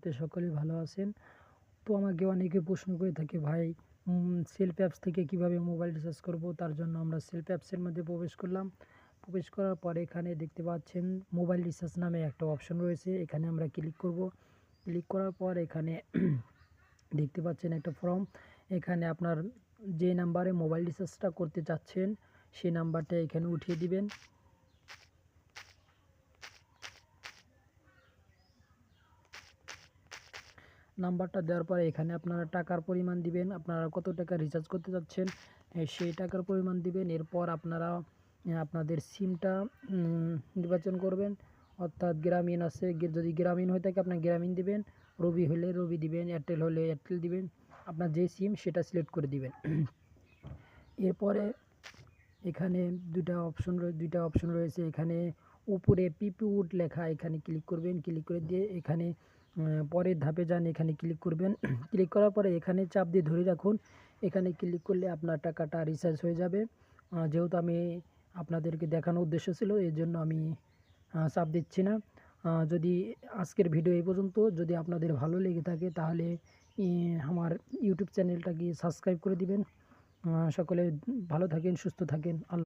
তো সকলেই ভালো আছেন। তো আমাকে অনেকে প্রশ্ন করে থাকে, ভাই সেলফ অ্যাপস থেকে কিভাবে মোবাইল রিচার্জ করব? তার জন্য আমরা সেলফ অ্যাপসের মধ্যে প্রবেশ করলাম। প্রবেশ করার পরে এখানে দেখতে পাচ্ছেন মোবাইল রিচার্জ নামে একটা অপশন রয়েছে, এখানে আমরা ক্লিক করব। ক্লিক করার পর এখানে দেখতে পাচ্ছেন একটা ফর্ম। এখানে আপনার যে নাম্বারে মোবাইল রিচার্জটা করতে চাচ্ছেন সেই নাম্বারটা এখানে উঠিয়ে দিবেন। নাম্বারটা দেওয়ার পরে এখানে আপনারা টাকার পরিমাণ দিবেন, আপনারা কত টাকা রিচার্জ করতে চাচ্ছেন সেই টাকার পরিমাণ দিবেন। এরপর আপনারা আপনাদের সিমটা নির্বাচন করবেন, অর্থাৎ গ্রামীণ আছে, যদি গ্রামীণ হয়ে থাকে আপনার গ্রামীণ দিবেন, রবি হলে রবি দিবেন, এয়ারটেল হলে এয়ারটেল দিবেন, আপনার যে সিম সেটা সিলেক্ট করে দিবেন। এরপরে এখানে দুইটা অপশন রয়েছে, এখানে উপরে পিপিউড লেখা, এখানে ক্লিক করবেন। ক্লিক করে দিয়ে এখানে পরের ধাপে যান, এখানে ক্লিক করবেন। ক্লিক করার পরে এখানে চাপ দিয়ে ধরে রাখুন, এখানে ক্লিক করলে আপনার টাকাটা রিচার্জ হয়ে যাবে। যেহেতু আমি আপনাদেরকে দেখানোর উদ্দেশ্য ছিল, এই জন্য আমি চাপ দিচ্ছি না। যদি আজকের ভিডিও এই পর্যন্ত, যদি আপনাদের ভালো লেগে থাকে তাহলে আমার ইউটিউব চ্যানেলটাকে সাবস্ক্রাইব করে দিবেন। সকলে ভালো থাকেন, সুস্থ থাকেন।